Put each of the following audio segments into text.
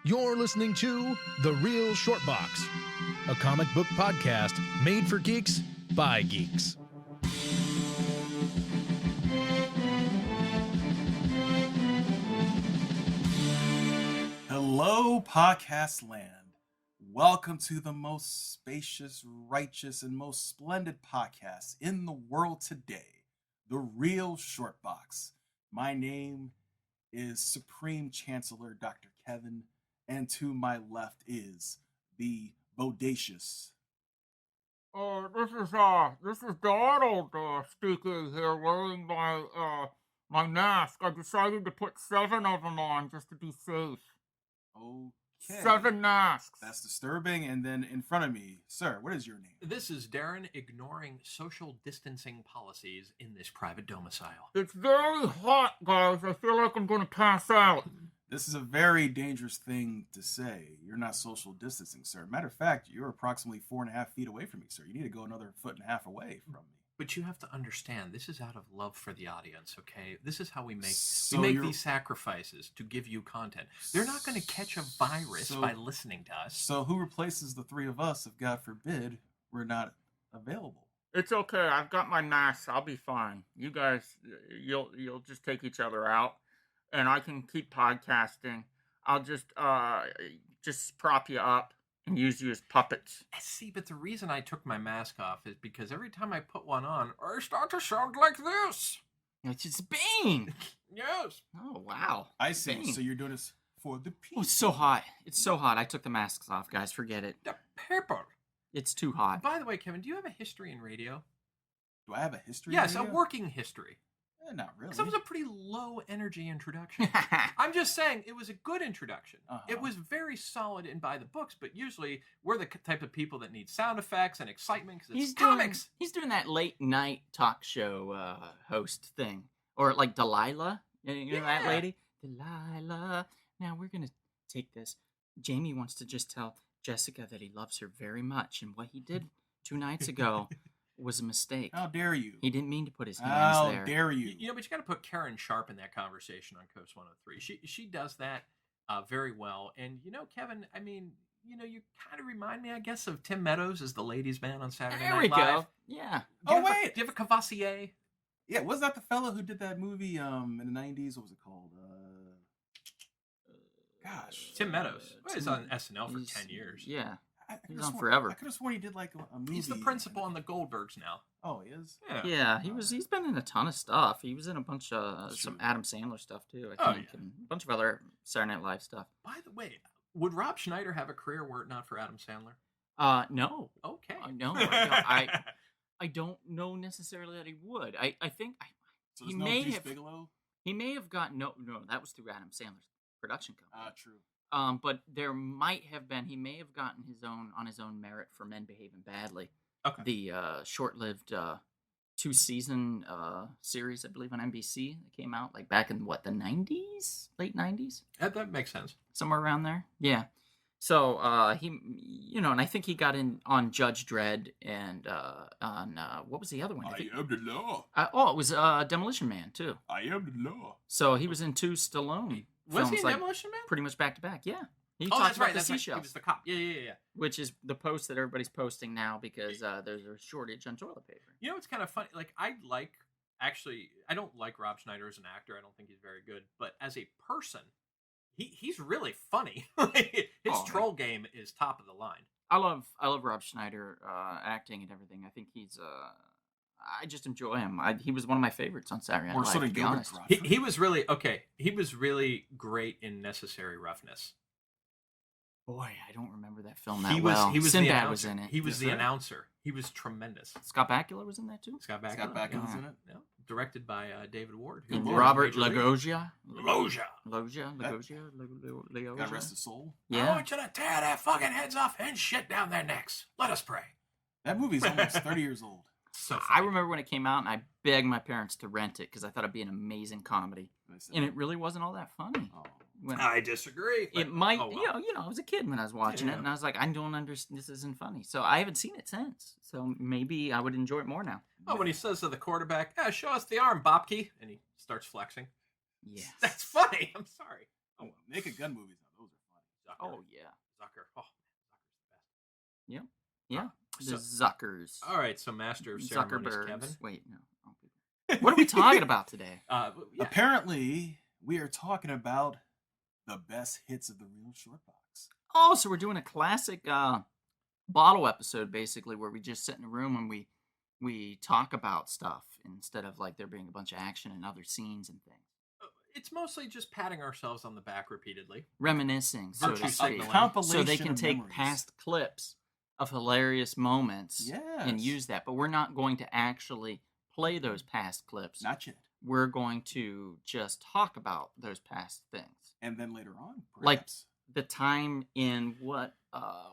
You're listening to The Real Short Box, a comic book podcast made for geeks by geeks. Hello, podcast land. Welcome to the most spacious, righteous, and most splendid podcast in the world today, The Real Short Box. My name is Supreme Chancellor Dr. Kevin, and to my left is the bodacious. This is Donald speaking here, wearing my mask. I decided to put 7 of them on just to be safe. Okay. 7 masks. That's disturbing. And then in front of me, sir, what is your name? This is Darren, ignoring social distancing policies in this private domicile. It's very hot, guys. I feel like I'm going to pass out. This is a very dangerous thing to say. You're not social distancing, sir. Matter of fact, you're approximately 4.5 feet away from me, sir. You need to go another 1.5 feet away from me. But you have to understand, this is out of love for the audience, okay? This is how we make these sacrifices to give you content. They're not going to catch a virus by listening to us. So who replaces the three of us if, God forbid, we're not available? It's okay. I've got my mask. I'll be fine. You guys, you'll just take each other out, and I can keep podcasting. I'll just prop you up and use you as puppets. See, but the reason I took my mask off is because every time I put one on, I start to sound like this. It's just Bane. Yes. Oh, wow. I see. Bane. So you're doing this for the people. Oh, it's so hot. It's so hot. I took the masks off, guys. Forget it. The pepper. It's too hot. By the way, Kevin, do you have a history in radio? Do I have a history? Yes, in a radio? working history. Not really. Because that was a pretty low energy introduction. I'm just saying, it was a good introduction. It was very solid and by the books, but usually we're the type of people that need sound effects and excitement because it's comics. He's doing that late night talk show host thing. Or like Delilah. You know that lady? Delilah. Now we're going to take this. Jamie wants to just tell Jessica that he loves her very much. And what he did 2 nights ago was a mistake. How dare you? He didn't mean to put his hands there. How dare you? You know, but you got to put Karen Sharp in that conversation on Coast 103. She does that very well. And, you know, Kevin, I mean, you know, you kind of remind me, I guess, of Tim Meadows as the ladies' man on Saturday There Night we Live. go. Yeah. Do you wait. Do you have a Cavassier? Yeah, was that the fellow who did that movie in the 90s? What was it called? Gosh. Tim Meadows. Well, he's Tim- on SNL for he's- 10 years. Yeah. I He's could've on sworn- forever. I could have sworn he did like a movie. He's the principal on the Goldbergs now. Oh, he is? Yeah, he's been in a ton of stuff. He was in a bunch of That's some true. Adam Sandler stuff too, Oh, I think, yeah. and a bunch of other Saturday Night Live stuff. By the way, would Rob Schneider have a career were it not for Adam Sandler? No, Okay. no, I don't know necessarily that he would. I think So He there's no may Deuce have- Bigelow? he may have gotten no, that was through Adam Sandler's production company. True. But there might have been. He may have gotten on his own merit for Men Behaving Badly. Okay. The short-lived 2-season series, I believe, on NBC that came out like back in the 90s, late 90s, That makes sense. somewhere around there. Yeah. So he, you know, and I think he got in on Judge Dredd and on what was the other one? I think- am the law. it was Demolition Man too. I am the law. So he was in 2 Stallone Was he films, in like, Demolition Man? pretty much back to back. Yeah. He Oh, talks that's about right. the That's right. He seashells, was the cop. Yeah. which is the post that everybody's posting now because there's a shortage on toilet paper. You know, it's kind of funny. Like, I don't like Rob Schneider as an actor. I don't think he's very good. But as a person, he's really funny. His troll game is top of the line. I love Rob Schneider acting and everything. I think he's I just enjoy him. He was one of my favorites on Saturday Night Or Live, sort to of be Gilbert honest. Gottfried. He was really okay. He was really great in Necessary Roughness. Boy, I don't remember that film that He was well. he was the Sinbad announcer. was in it. He was Yes, the sir. announcer. He was tremendous. Scott Bakula was in that too. Scott Bakula. Scott Bakula's Yeah. in it. Yeah. Directed by David Ward. who And did Robert Major League. Loggia. Loggia. God rest his soul. I Yeah. want you to tear their fucking heads off and shit down their necks. Let us pray. That movie's almost 30 years old. So I funny. remember when it came out, and I begged my parents to rent it because I thought it'd be an amazing comedy, I said, and it really wasn't all that funny. oh. When, I disagree. but- it might, oh, well. you know, I was a kid when I was watching Yeah. it, and I was like, I don't understand. This isn't funny. So I haven't seen it since. So maybe I would enjoy it more now. Oh, when he says to the quarterback, show us the arm, Bobke, and he starts flexing. Yes. That's funny. I'm sorry. Oh, Naked Gun movies, those are funny. Zucker. Oh yeah. Zucker. Oh, Zucker's the best. Yep. Yeah. So- The Zuckers. All right, so Master of Ceremonies, Kevin. Zuckerbergs. Wait, no. wrong people. What are we talking about today? Yeah. Apparently, we are talking about the best hits of the Real Short Box. Oh, so we're doing a classic bottle episode, basically, where we just sit in a room and we talk about stuff instead of like there being a bunch of action and other scenes and things. It's mostly just patting ourselves on the back repeatedly. Reminiscing, so Virtue to speak. signaling. So they can of take memories. past clips of hilarious moments and Yes. use that. But we're not going to actually play those past clips. Not yet. We're going to just talk about those past things. And then later on, Like- perhaps. The time in what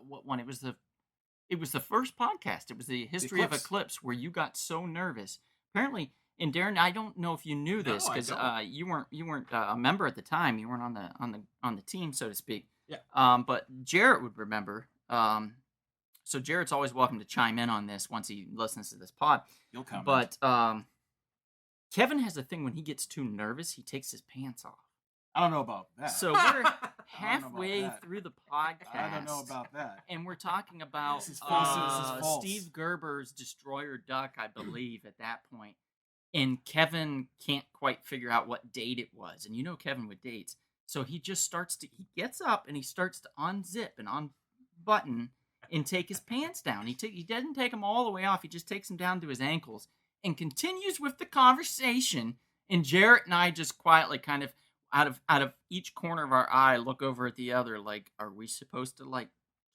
one? It was the first podcast. It was the history of Eclipse. Eclipse, where you got so nervous. Apparently, and Darren, I don't know if you knew this No, I because don't. you weren't a member at the time. You weren't on the team, so to speak. Yeah. But Jarrett would remember. So Jarrett's always welcome to chime in on this once he listens to this pod. You'll comment. But Kevin has a thing when he gets too nervous, he takes his pants off. I don't know about that. So we're know about halfway that. through the podcast. I don't know about that. And we're talking about This is false, this is false. Steve Gerber's Destroyer Duck, I believe, at that point. And Kevin can't quite figure out what date it was. And you know Kevin with dates. So he just he gets up and he starts to unzip and unbutton and take his pants down. He doesn't take them all the way off. He just takes them down to his ankles and continues with the conversation. And Jarrett and I just quietly kind of out of each corner of our eye look over at the other like, are we supposed to like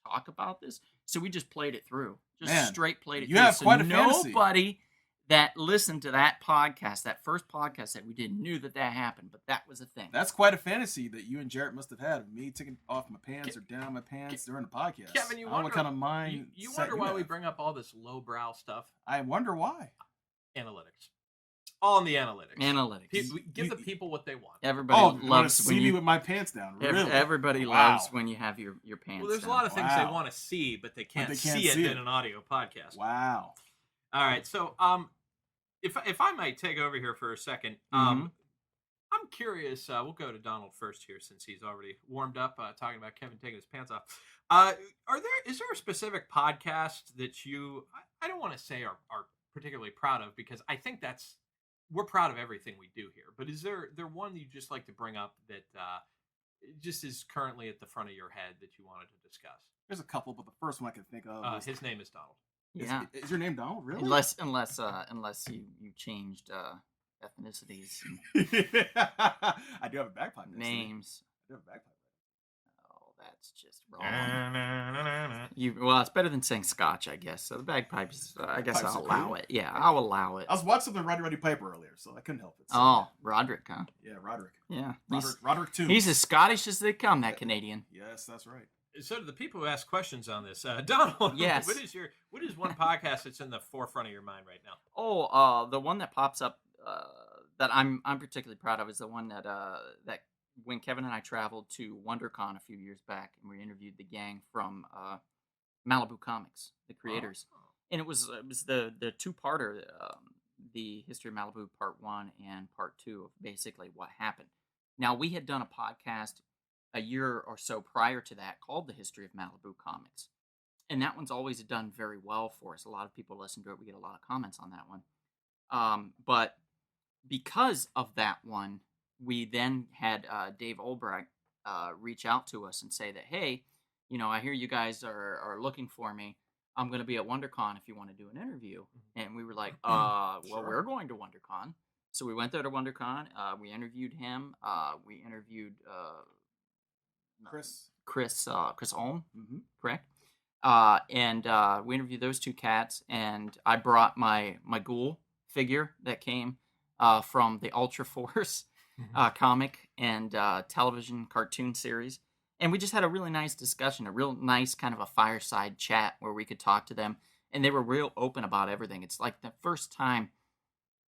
talk about this? So we just played it through. Just Man, straight played it you through. have So quite a fantasy. nobody that listened to that podcast, that first podcast that we did, knew that happened, but that was a thing. That's quite a fantasy that you and Jarrett must have had of me taking off my pants or down my pants during the podcast. Kevin, you I don't know what wonder- kind of mind. You set wonder why we have. bring up all this lowbrow stuff? I wonder why. Analytics. All in the analytics. Analytics. We give the people what they want. Everybody Oh, you want to loves see when me you. with my pants down? Really? Everybody Wow. loves when you have your pants. Well, there's a down. lot of things they Wow. want to see, but they can't, they can't see see it it. in an audio podcast. Wow. All right, so if I might take over here for a second, Mhm. I'm curious. We'll go to Donald first here since he's already warmed up talking about Kevin taking his pants off. Is there a specific podcast that you I don't want to say are particularly proud of, because I think we're proud of everything we do here. But is there one you just like to bring up that just is currently at the front of your head that you wanted to discuss? There's a couple, but the first one I can think of is, His name is Donald. Yeah. is your name Donald? Really? Unless you changed ethnicities and I do have a bagpipe. next to me. names. I do have a bagpipe. Oh, that's just wrong. Well, it's better than saying Scotch, I guess. So the bagpipes, I guess Bagpipes I'll are allow cool. it. Yeah, I'll allow it. I was watching something Roddy Piper earlier, so I couldn't help it. So, Oh, Roderick, huh? yeah, Roderick. Yeah, Roderick Toombs. he's as Scottish as they come. That Canadian. Yes, that's right. So to the people who ask questions on this, Donald, Yes. what is one podcast that's in the forefront of your mind right now? Oh, the one that pops up that I'm particularly proud of is the one that when Kevin and I traveled to WonderCon a few years back, and we interviewed the gang from Malibu Comics, the creators, and it was the two-parter, the history of Malibu Part 1 and Part 2 of basically what happened. Now, we had done a podcast a year or so prior to that called The History of Malibu Comics. And that one's always done very well for us. A lot of people listen to it. We get a lot of comments on that one. But because of that one, we then had Dave Olbrich reach out to us and say that, hey, I hear you guys are looking for me. I'm going to be at WonderCon if you want to do an interview. And we were like, well, Sure. we're going to WonderCon. So we went there to WonderCon. We interviewed him. We interviewed Chris. Chris Ulm, Mm-hmm. correct? And we interviewed those two cats, and I brought my ghoul figure that came from the Ultra Force comic and television cartoon series. And we just had a really nice discussion, a real nice kind of a fireside chat where we could talk to them. And they were real open about everything. It's like the first time,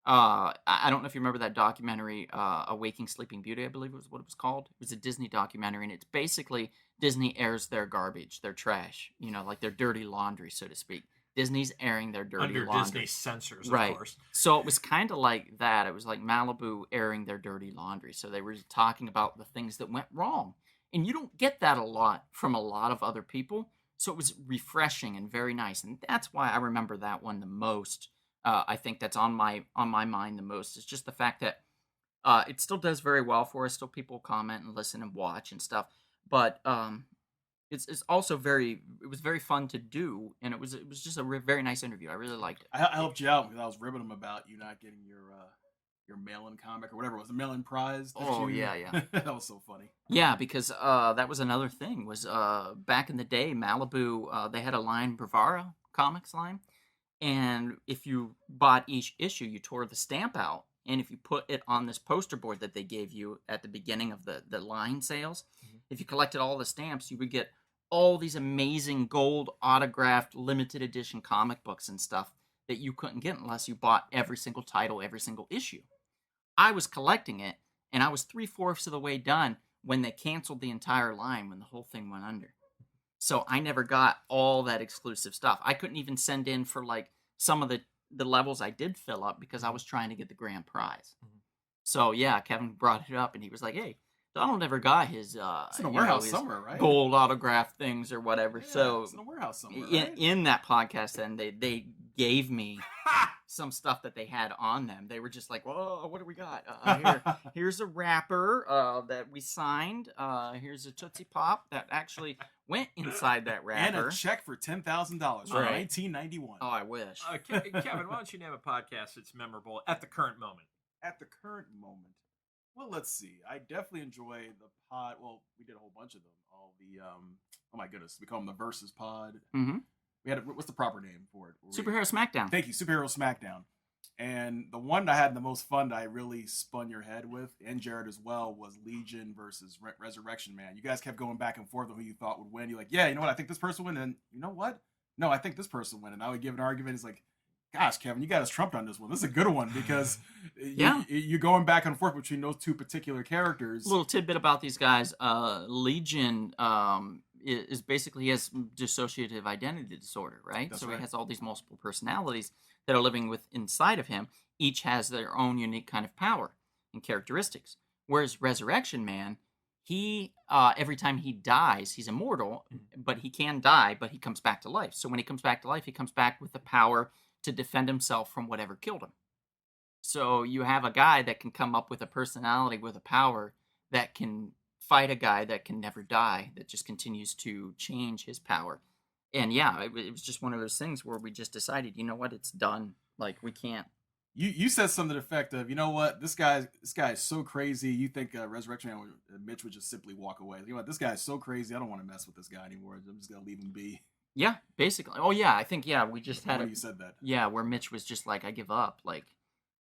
I don't know if you remember that documentary, Awaking Sleeping Beauty, I believe it was what it was called. It was a Disney documentary, and it's basically Disney airs their garbage, their trash, like their dirty laundry, so to speak. Disney's airing their dirty Under laundry. Disney censors, Right. of course. So it was kind of like that. It was like Malibu airing their dirty laundry. So they were talking about the things that went wrong And you don't get that a lot from a lot of other people. So it was refreshing and very nice. And that's why I remember that one the most. I think that's on my mind the most. It's just the fact that it still does very well for us. Still people comment and listen and watch and stuff. But it's also it was very fun to do, and it was just a very nice interview. I really liked it. I helped you out because I was ribbing him about you not getting your mail-in comic or whatever it was, the mail-in prize. Yeah. That was so funny. Yeah, because that was another thing. Was back in the day, Malibu they had a line, Bravara Comics line, and if you bought each issue, you tore the stamp out, and if you put it on this poster board that they gave you at the beginning of the line sales, if you collected all the stamps, you would get all these amazing gold autographed limited edition comic books and stuff that you couldn't get unless you bought every single title, every single issue. I was collecting it, and I was 3/4 of the way done when they canceled the entire line, when the whole thing went under. So I never got all that exclusive stuff. I couldn't even send in for like some of the levels I did fill up because I was trying to get the grand prize. So yeah, Kevin brought it up, and he was like, "Hey, Donald never got his it's in a warehouse somewhere, right? Gold autograph things or whatever." Yeah, so it's in a warehouse somewhere, right? in that podcast, then they gave me some stuff that they had on them. They were just like, "Whoa, what do we got? Here's a wrapper that we signed. Here's a Tootsie Pop that actually went inside that wrapper, and a check for $10,000 from 1991. Oh, I wish. Kevin, why don't you name a podcast that's memorable at the current moment? At the current moment, well, let's see. I definitely enjoy the pod. Well, we did a whole bunch of them. All the oh my goodness, we call them the Versus Pod. Mm-hmm. We had what's the proper name for it? Superhero Smackdown. Thank you, Superhero Smackdown. And the one I had the most fun that I really spun your head with, and Jared as well, was Legion versus Resurrection Man. You guys kept going back and forth on who you thought would win. You're like, yeah, you know what? I think this person win. And you know what? No, I think this person win. And I would give an argument. It's like, gosh, Kevin, you got us trumped on this one. This is a good one because you're going back and forth between those two particular characters. A little tidbit about these guys. Legion is basically, he has dissociative identity disorder, right? That's so right. He has all these multiple personalities that are living inside of him. Each has their own unique kind of power and characteristics. Whereas Resurrection Man, he every time he dies, he's immortal, but he can die, but he comes back to life. So when he comes back to life, he comes back with the power to defend himself from whatever killed him. So you have a guy that can come up with a personality with a power that can fight a guy that can never die, that just continues to change his power. And yeah, it was just one of those things where we just decided, you know what, it's done. Like, we can't. You said something to the effect of, you know what, this guy is so crazy. You think Resurrection Man, Mitch would just simply walk away. You know what, this guy is so crazy. I don't want to mess with this guy anymore. I'm just gonna leave him be. Yeah, basically. Oh yeah, I think we just had When you said that. Yeah, where Mitch was just like, I give up. Like,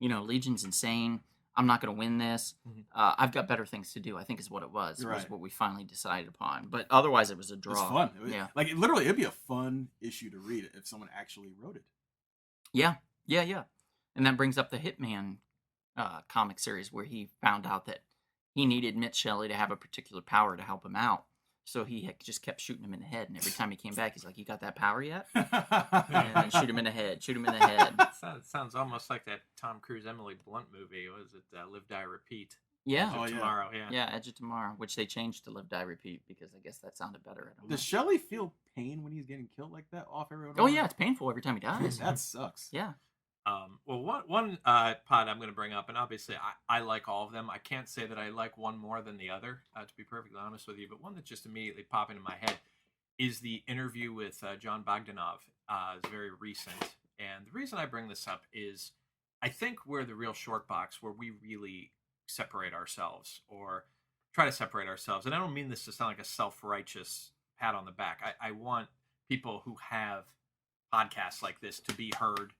Legion's insane. I'm not going to win this. I've got better things to do, I think is what it was. You're was right. what we finally decided upon. But otherwise, it was a draw. It's fun. Yeah. Like, it'd be a fun issue to read if someone actually wrote it. Yeah. And that brings up the Hitman comic series, where he found out that he needed Mitch Shelley to have a particular power to help him out. So he just kept shooting him in the head, and every time he came back, he's like, "You got that power yet?" And then shoot him in the head. Sounds almost like that Tom Cruise Emily Blunt movie. Was it Live, Die, Repeat? Yeah. Edge of Tomorrow. Yeah, Edge of Tomorrow, which they changed to Live, Die, Repeat because I guess that sounded better. I don't know. Does Shelley feel pain when he's getting killed like that off everyone? Oh yeah, it's painful every time he dies. That sucks. Yeah. Well, one pod I'm going to bring up, and obviously I like all of them. I can't say that I like one more than the other, to be perfectly honest with you. But one that just immediately popped into my head is the interview with John Bogdanov. It's very recent. And the reason I bring this up is I think we're the real short box where we really separate ourselves or try to separate ourselves. And I don't mean this to sound like a self-righteous pat on the back. I want people who have podcasts like this to be heard.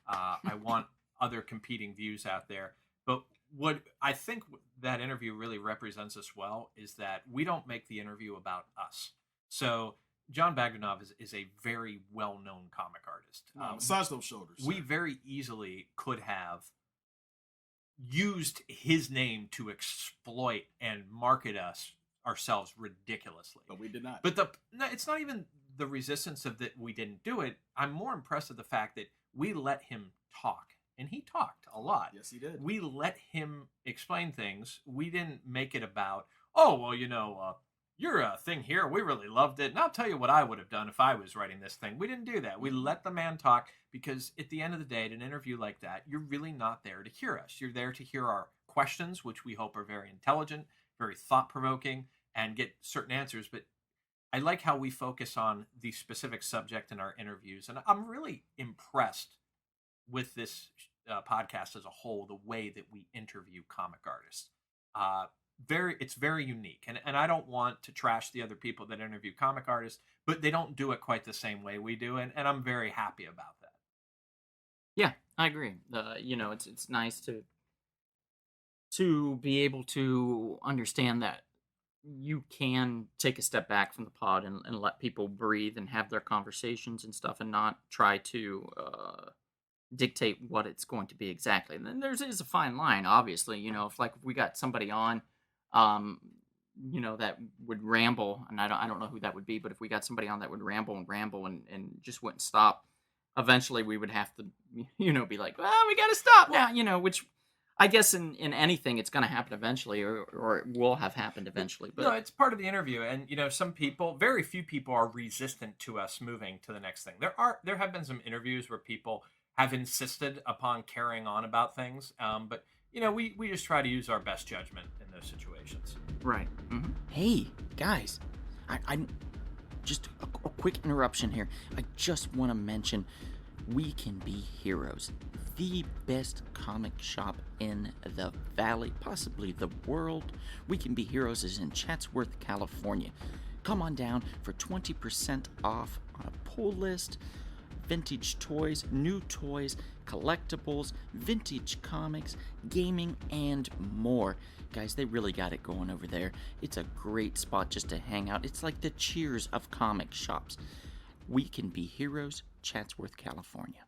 I want other competing views out there. But what I think that interview really represents us well is that we don't make the interview about us. So John Bogdanov is a very well-known comic artist. Massage those shoulders. We very easily could have used his name to exploit and market ourselves ridiculously. But we did not. But it's not even the resistance of that we didn't do it. I'm more impressed with the fact that we let him talk. And he talked a lot. Yes, he did. We let him explain things. We didn't make it about, oh, well, your thing here, we really loved it. And I'll tell you what I would have done if I was writing this thing. We didn't do that. We let the man talk because at the end of the day, at an interview like that, you're really not there to hear us. You're there to hear our questions, which we hope are very intelligent, very thought-provoking, and get certain answers. But I like how we focus on the specific subject in our interviews. And I'm really impressed with this podcast as a whole, the way that we interview comic artists. It's very unique, and I don't want to trash the other people that interview comic artists, but they don't do it quite the same way we do, and I'm very happy about that. Yeah, I agree. It's nice to be able to understand that you can take a step back from the pod and let people breathe and have their conversations and stuff, and not try to dictate what it's going to be exactly. And then is a fine line, obviously. If we got somebody on, that would ramble, and I don't know who that would be, but if we got somebody on that would ramble and just wouldn't stop, eventually we would have to, be like, well, we got to stop now, which I guess in anything it's going to happen eventually, or it will have happened eventually. But it's part of the interview, and some people, very few people, are resistant to us moving to the next thing. There have been some interviews where people have insisted upon carrying on about things, but we just try to use our best judgment in those situations. Right. Mm-hmm. Hey guys, I'm just a quick interruption here. I just want to mention We Can Be Heroes, the best comic shop in the valley, possibly the world. We Can Be Heroes is in Chatsworth, California. Come on down for 20% off on a pull list, vintage toys, new toys, collectibles, vintage comics, gaming, and more. Guys, they really got it going over there. It's a great spot just to hang out. It's like the Cheers of comic shops. We Can Be Heroes, Chatsworth, California.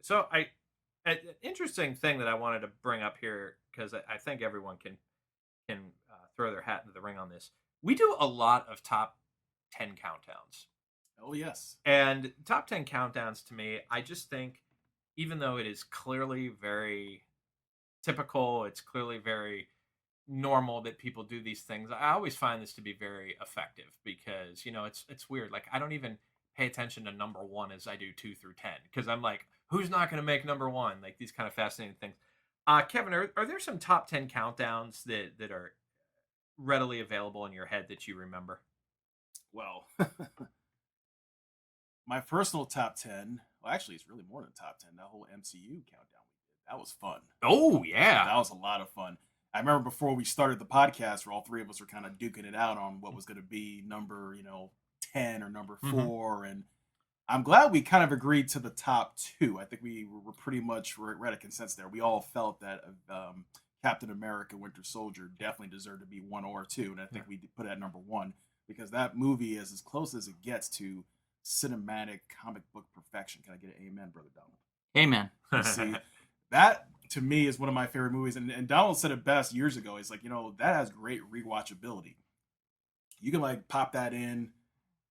So an interesting thing that I wanted to bring up here, because I think everyone can throw their hat into the ring on this. We do a lot of top 10 countdowns. Oh, yes. And top 10 countdowns, to me, I just think, even though it is clearly very typical, it's clearly very normal that people do these things, I always find this to be very effective because, it's weird. Like, I don't even pay attention to number 1 as I do 2 through 10, because I'm like, who's not going to make number 1? Like, these kind of fascinating things. Kevin, are there some top 10 countdowns that are readily available in your head that you remember? Well, my personal top 10, well, actually, it's really more than top 10. That whole MCU countdown we did, that was fun. Oh, yeah. That was a lot of fun. I remember before we started the podcast, where all three of us were kind of duking it out on what was going to be number, 10 or number 4. Mm-hmm. And I'm glad we kind of agreed to the top 2. I think we were pretty much at a consensus there. We all felt that Captain America Winter Soldier definitely deserved to be 1 or 2. And I think we put it at number 1 because that movie is as close as it gets to cinematic comic book perfection. Can I get an amen, Brother Donald? Amen. See, that to me is one of my favorite movies. And Donald said it best years ago. He's like, that has great rewatchability. You can pop that in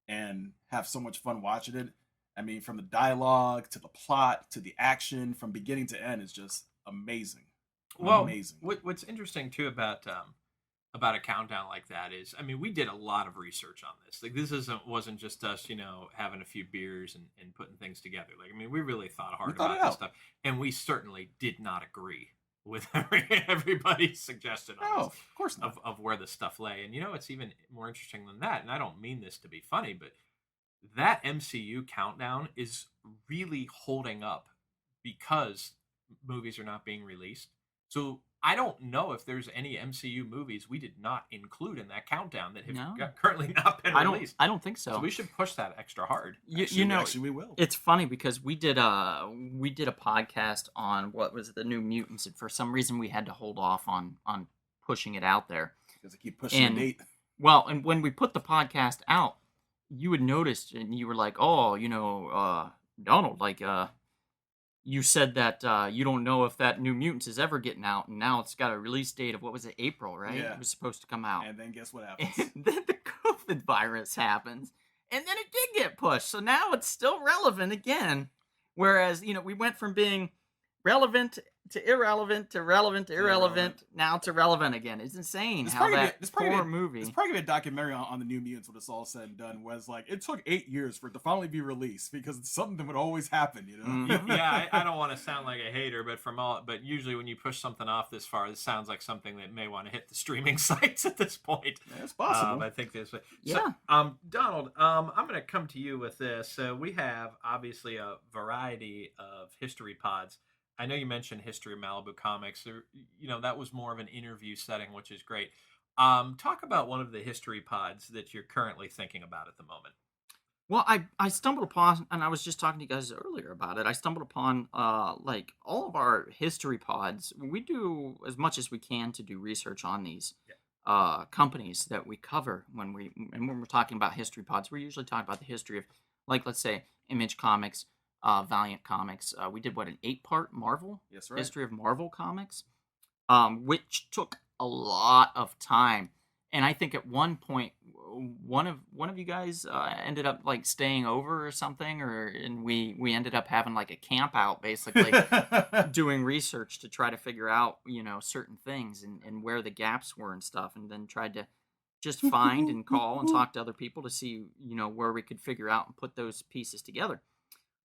and have so much fun watching it. I mean, from the dialogue to the plot to the action, from beginning to end, is just amazing. Well, amazing. What's interesting too about a countdown like that is, I mean, we did a lot of research on this. Like, this wasn't just us, having a few beers and putting things together. Like, I mean, we really thought hard about this stuff, and we certainly did not agree with everybody's suggestion on this, of course not. Of where the stuff lay. And it's even more interesting than that. And I don't mean this to be funny, but that MCU countdown is really holding up because movies are not being released. So I don't know if there's any MCU movies we did not include in that countdown that have currently not been released. I don't think so. So we should push that extra hard. Actually, we will. It's funny because we did a podcast on what was the New Mutants, and for some reason we had to hold off on pushing it out there because I keep pushing the date. Well, and when we put the podcast out, you had noticed, and you were like, "Oh, Donald, you said that you don't know if that New Mutants is ever getting out, and now it's got a release date of, what was it, April, right? Yeah. It was supposed to come out. And then guess what happens? And then the COVID virus happens, and then it did get pushed. So now it's still relevant again. Whereas, we went from being relevant to irrelevant to relevant to irrelevant, now to relevant again. It's insane how that poor movie. It's probably gonna be a documentary on the New Mutants when it's all said and done, where it's like it took 8 years for it to finally be released because it's something that would always happen, you know. Mhm. Yeah, I don't want to sound like a hater, but usually when you push something off this far, this sounds like something that may want to hit the streaming sites at this point. Yeah, it's possible. I think this way. Yeah. So, Donald, I'm going to come to you with this. So we have obviously a variety of history pods. I know you mentioned History of Malibu Comics. That was more of an interview setting, which is great. Talk about one of the history pods that you're currently thinking about at the moment. Well, I stumbled upon, and I was just talking to you guys earlier about it. I stumbled upon like all of our history pods. We do as much as we can to do research on these companies that we cover when we're talking about history pods. We're usually talking about the history of, like, let's say, Image Comics, Valiant Comics. We did an 8-part Marvel history of Marvel Comics, which took a lot of time. And I think at one point, one of you guys ended up like staying over or something, and we ended up having like a camp out basically, doing research to try to figure out certain things and where the gaps were and stuff, and then tried to just find and call and talk to other people to see where we could figure out and put those pieces together.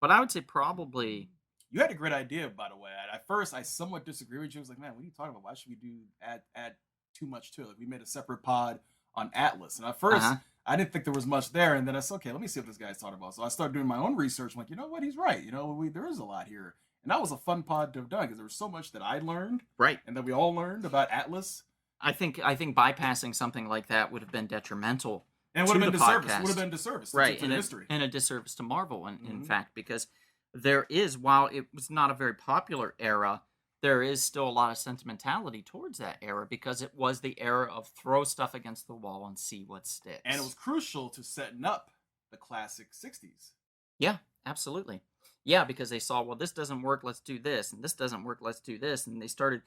But I would say probably. You had a great idea, by the way. At first, I somewhat disagree with you. I was like, man, what are you talking about? Why should we add too much to it? Like, we made a separate pod on Atlas. And at first, I didn't think there was much there. And then I said, okay, let me see what this guy's talking about. So I started doing my own research. I'm like, you know what? He's right. There is a lot here. And that was a fun pod to have done because there was so much that I learned. Right. And that we all learned about Atlas. I think bypassing something like that would have been detrimental. And it would have been disservice. Would have been disservice right, to history. And a disservice to Marvel, in fact, because there is, while it was not a very popular era, there is still a lot of sentimentality towards that era because it was the era of throw stuff against the wall and see what sticks. And it was crucial to setting up the classic 60s. Yeah, absolutely. Yeah, because they saw, well, this doesn't work, let's do this, and this doesn't work, let's do this, and they started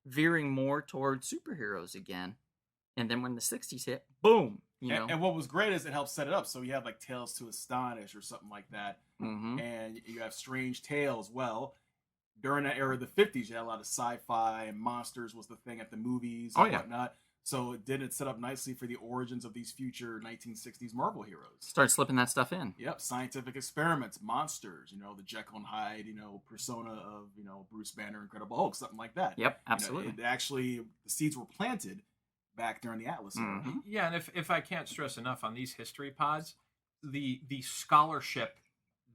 veering more towards superheroes again. And then when the 60s hit, boom, And what was great is it helped set it up. So you have like Tales to Astonish or something like that. Mm-hmm. And you have Strange Tales. Well, during that era of the 50s, you had a lot of sci-fi and monsters was the thing at the movies and whatnot. So it set up nicely for the origins of these future 1960s Marvel heroes. Start slipping that stuff in. Yep, scientific experiments, monsters, the Jekyll and Hyde, persona of, Bruce Banner, Incredible Hulk, something like that. Yep, absolutely. The seeds were planted back during the Atlas era. Mm-hmm. Yeah, and if I can't stress enough on these history pods, the scholarship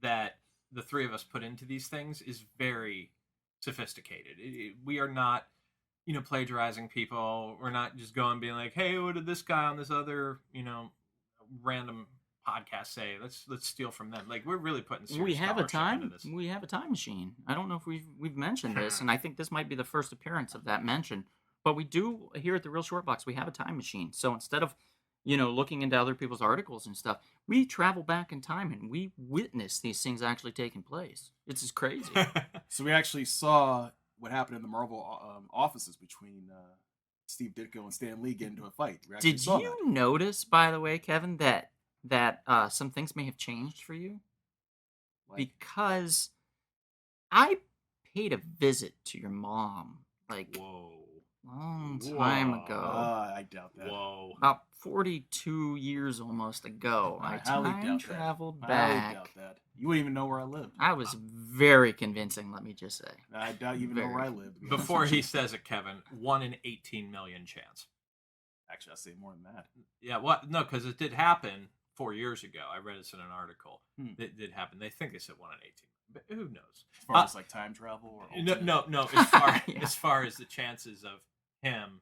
that the three of us put into these things is very sophisticated. We are not, plagiarizing people. We're not just going being like, hey, what did this guy on this other, random podcast say? Let's steal from them. Like, we're really putting serious into this. We have a time machine. I don't know if we've mentioned this, and I think this might be the first appearance of that mention. But we do, here at the Real Short Box, we have a time machine. So instead of, looking into other people's articles and stuff, we travel back in time and we witness these things actually taking place. It's just crazy. So we actually saw what happened in the Marvel offices between Steve Ditko and Stan Lee get into a fight. Did you notice, by the way, Kevin, that some things may have changed for you? Because I paid a visit to your mom, Whoa. Long time ago. I doubt that. Whoa. About 42 years almost ago. I time traveled back. I doubt that. You wouldn't even know where I lived. I was very convincing, let me just say. I doubt you even know where I lived. Before he says it, Kevin, 1 in 18 million chance. Actually, I'll say more than that. Yeah, what? No, because it did happen 4 years ago. I read this in an article. It did happen. They think they said 1 in 18. But who knows? As far as like time travel or no. As far as the chances of him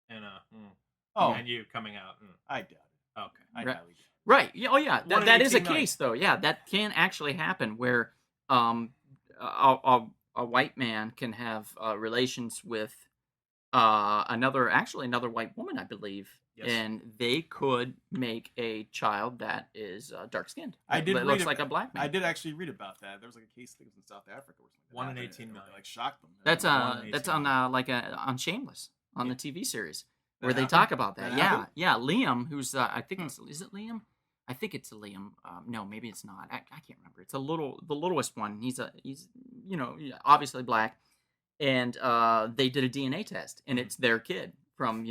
and and you coming out. I doubt it. Okay. I highly doubt it. Right. Oh, yeah. That is a 18 million. case, though. Yeah, that can actually happen where a white man can have relations with another white woman, I believe. Yes. And they could make a child that is dark-skinned. That looks like a black man. I did actually read about that. There was like a case, I think it was in South Africa or something. 1 in 18 million. Like shocked them. That's on on Shameless on the TV series where they happened? talk about that. That Yeah, happened? yeah. Liam, who's I think is it Liam? I think it's Liam. No, maybe it's not. I can't remember. It's the littlest one. He's obviously black, and they did a DNA test, and it's their kid from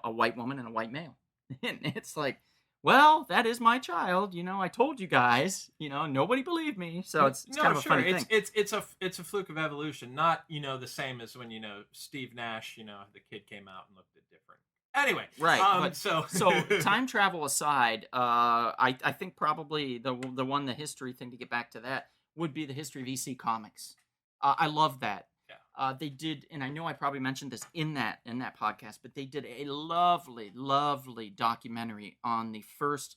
a white woman and a white male, and it's like, well, that is my child. I told you guys. Nobody believed me, so it's kind of a funny thing. It's a fluke of evolution, not the same as when Steve Nash, the kid came out and looked different. Anyway, right. So time travel aside, I think probably the the history thing, to get back to that, would be the history of EC Comics. I love that. Yeah. They did, and I know I probably mentioned this in that podcast, but they did a lovely documentary on the first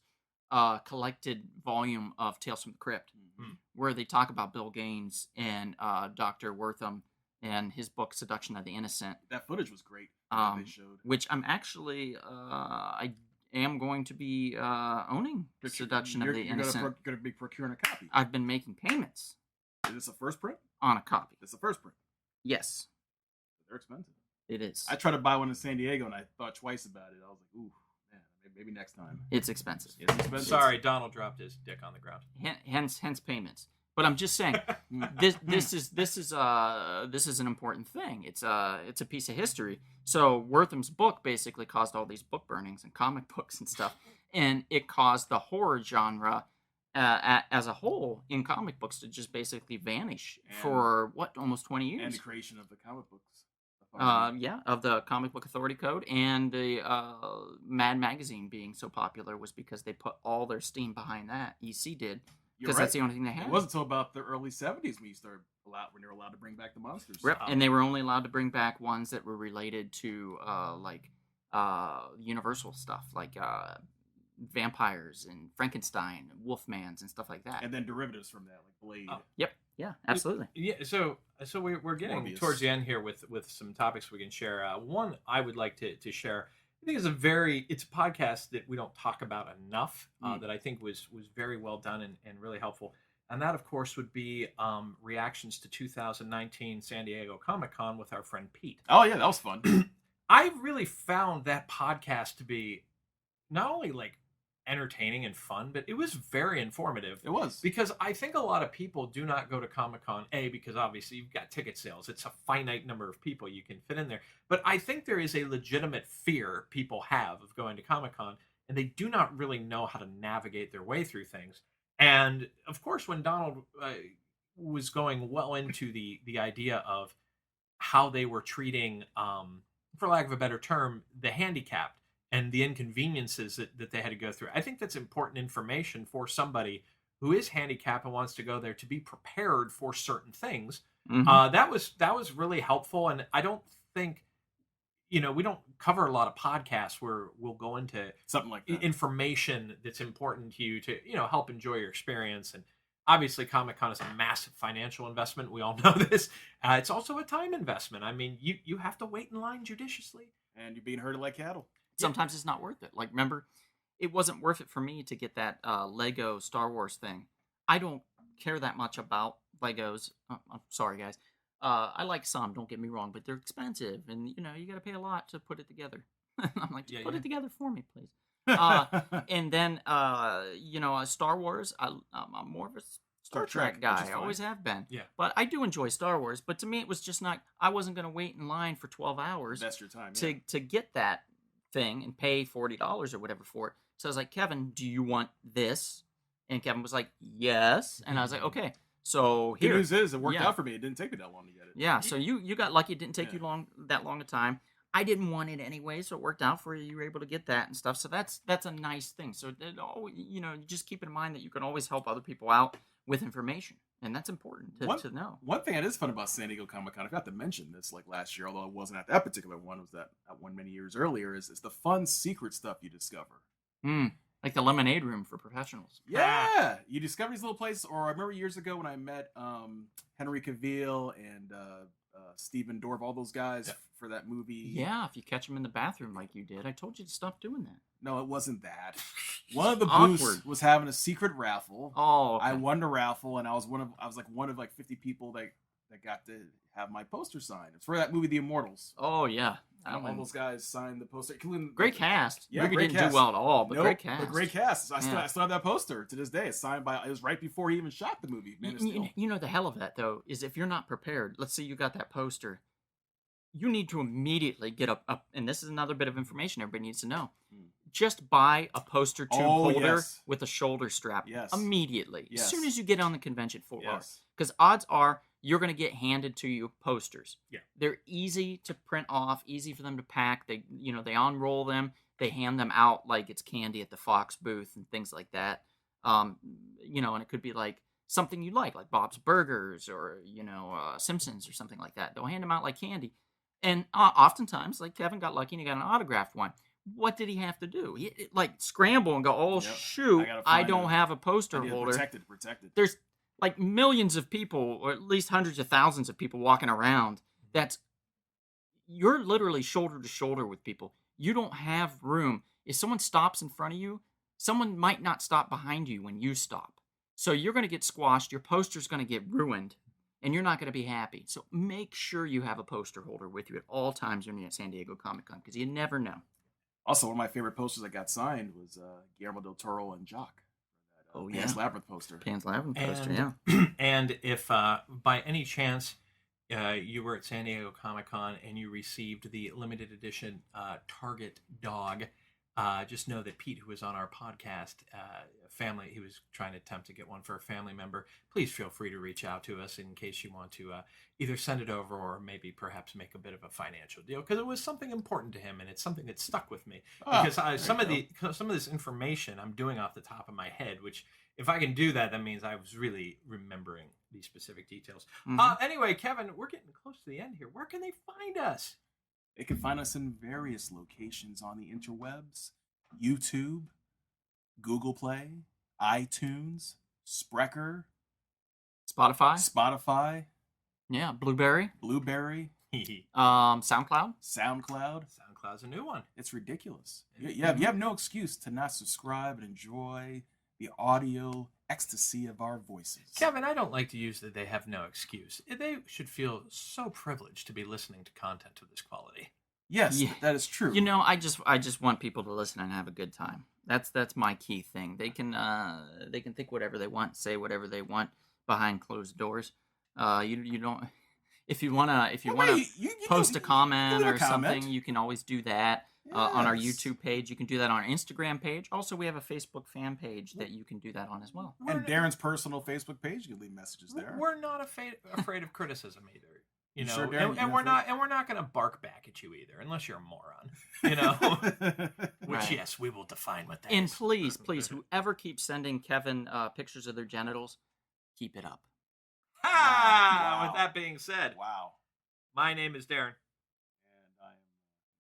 collected volume of Tales from the Crypt, where they talk about Bill Gaines and Dr. Wortham and his book Seduction of the Innocent. That footage was great. They showed. Which I'm actually I am going to be owning Seduction of the Innocent. You're going to be procuring a copy. I've been making payments. Is this a first print? On a copy. It's a first print. Yes. They're expensive. It is. I tried to buy one in San Diego, and I thought twice about it. I was like, ooh, man, maybe next time. It's expensive. It's expensive. Sorry, Donald dropped his dick on the ground. Hence payments. But I'm just saying, this is an important thing. It's a piece of history. So Wortham's book basically caused all these book burnings and comic books and stuff, and it caused the horror genre as a whole in comic books to just basically vanish for almost 20 years. And the creation of the comic books. Of the Comic Book Authority Code, and the Mad Magazine being so popular was because they put all their steam behind that. EC did, because that's the only thing they had. It wasn't until about the early 70s when they were allowed to bring back the monsters. Yep. And they were only allowed to bring back ones that were related to Universal stuff, like vampires and Frankenstein, Wolfmans, and stuff like that. And then derivatives from that, like Blade. Oh, yep. Yeah, absolutely. Yeah, so we're getting Morbius. Towards the end here with some topics we can share. One I would like to share, I think it's a podcast that we don't talk about enough, that I think was very well done and really helpful. And that, of course, would be reactions to 2019 San Diego Comic-Con with our friend Pete. Oh, yeah, that was fun. I really found that podcast to be not only like entertaining and fun, but it was very informative. It was. Because I think a lot of people do not go to Comic-Con, because obviously you've got ticket sales. It's a finite number of people you can fit in there. But I think there is a legitimate fear people have of going to Comic-Con, and they do not really know how to navigate their way through things. And, of course, when Donald was going well into the idea of how they were treating, for lack of a better term, the handicapped, and the inconveniences that they had to go through. I think that's important information for somebody who is handicapped and wants to go there to be prepared for certain things. Mm-hmm. That was really helpful, and I don't think, we don't cover a lot of podcasts where we'll go into something like that. Information that's important to you to help enjoy your experience. And obviously, Comic-Con is a massive financial investment. We all know this. It's also a time investment. I mean, you have to wait in line judiciously, and you're being herded like cattle. Sometimes it's not worth it. Like, remember, it wasn't worth it for me to get that Lego Star Wars thing. I don't care that much about Legos. I'm sorry, guys. I like some, don't get me wrong, but they're expensive, and you got to pay a lot to put it together. I'm like, just put it together for me, please. And then, Star Wars. I'm more of a Star Trek guy. I always have been. Yeah. But I do enjoy Star Wars. But to me, it was just not. I wasn't going to wait in line for 12 hours. That's your time. To get that thing and pay $40 or whatever for it. So I was like, Kevin, do you want this? And Kevin was like, yes. And I was like, okay. So here. Good news is it worked out for me. It didn't take me that long to get it. Yeah. So you got lucky. It didn't take you that long a time. I didn't want it anyway, so it worked out for you. You were able to get that and stuff. So that's a nice thing. So you just keep in mind that you can always help other people out with information, and that's important to know. One thing that is fun about San Diego Comic-Con, I forgot to mention this like last year, although it wasn't at that particular one, was that one many years earlier, is the fun secret stuff you discover. Like the lemonade room for professionals. Yeah, you discover these little places. Or I remember years ago when I met Henry Cavill and Stephen Dorff, all those guys for that movie. Yeah, if you catch them in the bathroom like you did, I told you to stop doing that. No, it wasn't that. One of the booths was having a secret raffle. Oh, okay. I won the raffle, and I was one of like 50 people that got to have my poster signed. It's for that movie, The Immortals. Oh yeah, That All one- those guys signed the poster. Including Great cast. Yeah, Movie great didn't cast. do well at all, but Nope, great cast. But great cast. I Yeah. still have that poster to this day. It's signed by. It was right before he even shot the movie. Man of Steel. You know the hell of that though is if you're not prepared. Let's say you got that poster, you need to immediately get up. And this is another bit of information everybody needs to know. Just buy a poster tube Oh, holder yes. with a shoulder strap Yes. immediately as soon Yes. as you get on the convention floor. Yes. Because odds are you're going to get handed to you posters. Yeah. They're easy to print off, easy for them to pack. They they unroll them, they hand them out like it's candy at the Fox booth and things like that. And it could be like something you like Bob's Burgers or Simpsons or something like that. They'll hand them out like candy. And oftentimes, like Kevin got lucky and he got an autographed one. What did he have to do? He scramble and go, oh, Yep. shoot, gotta I find don't it. have a poster Yeah, holder. protected. There's like millions of people, or at least hundreds of thousands of people walking around. You're literally shoulder to shoulder with people. You don't have room. If someone stops in front of you, someone might not stop behind you when you stop. So you're going to get squashed. Your poster's going to get ruined. And you're not going to be happy. So make sure you have a poster holder with you at all times when you're at San Diego Comic-Con, because you never know. Also, one of my favorite posters that got signed was Guillermo del Toro and Jock. Oh, Pan's yeah. Labyrinth poster. Pan's Labyrinth poster, And- yeah. And if by any chance you were at San Diego Comic-Con and you received the limited edition Target dog, just know that Pete, who was on our podcast, family, he was trying to attempt to get one for a family member. Please feel free to reach out to us in case you want to either send it over or maybe perhaps make a bit of a financial deal, because it was something important to him and it's something that stuck with me. Because some of this information I'm doing off the top of my head, which if I can do that, that means I was really remembering these specific details. Mhm. Anyway, Kevin, we're getting close to the end here. Where can they find us? They can find us in various locations on the interwebs: YouTube, Google Play, iTunes, Spreaker, Spotify, Yeah, Blueberry, Blueberry, SoundCloud. SoundCloud. SoundCloud's a new one. It's ridiculous. You have no excuse to not subscribe and enjoy the audio ecstasy of our voices. Kevin, I don't like to use that they have no excuse. They should feel so privileged to be listening to content of this quality. Yes, Yeah. that is true. I just want people to listen and have a good time. That's my key thing. They can think whatever they want, say whatever they want behind closed doors. You don't. If you wanna post a comment leave a or something, comment. you can always do that on our Yes. YouTube page. You can do that on our Instagram page. Also, we have a Facebook fan page that you can do that on as well. And Darren's personal Facebook page, you can leave messages there. We're not afraid of criticism either. You You know, sure, Darren? and You we're afraid? not going to bark back at you either, unless you're a moron. You know, which Right. yes, we will define what that And is. please, whoever keeps sending Kevin pictures of their genitals, keep it up. Ha! Wow. With that being said, Wow. my name is Darren. And I am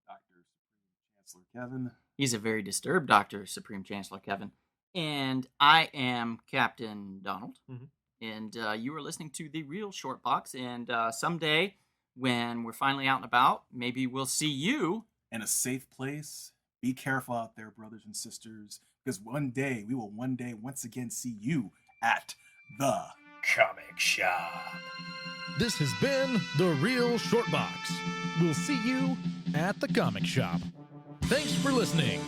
Dr. Supreme Chancellor Kevin. He's a very disturbed Dr. Supreme Chancellor Kevin. And I am Captain Donald. Mhm. And you are listening to The Real Short Box. And someday, when we're finally out and about, maybe we'll see you. In a safe place. Be careful out there, brothers and sisters, because we will once again see you at the comic shop. This has been The Real Short Box. We'll see you at the comic shop. Thanks for listening.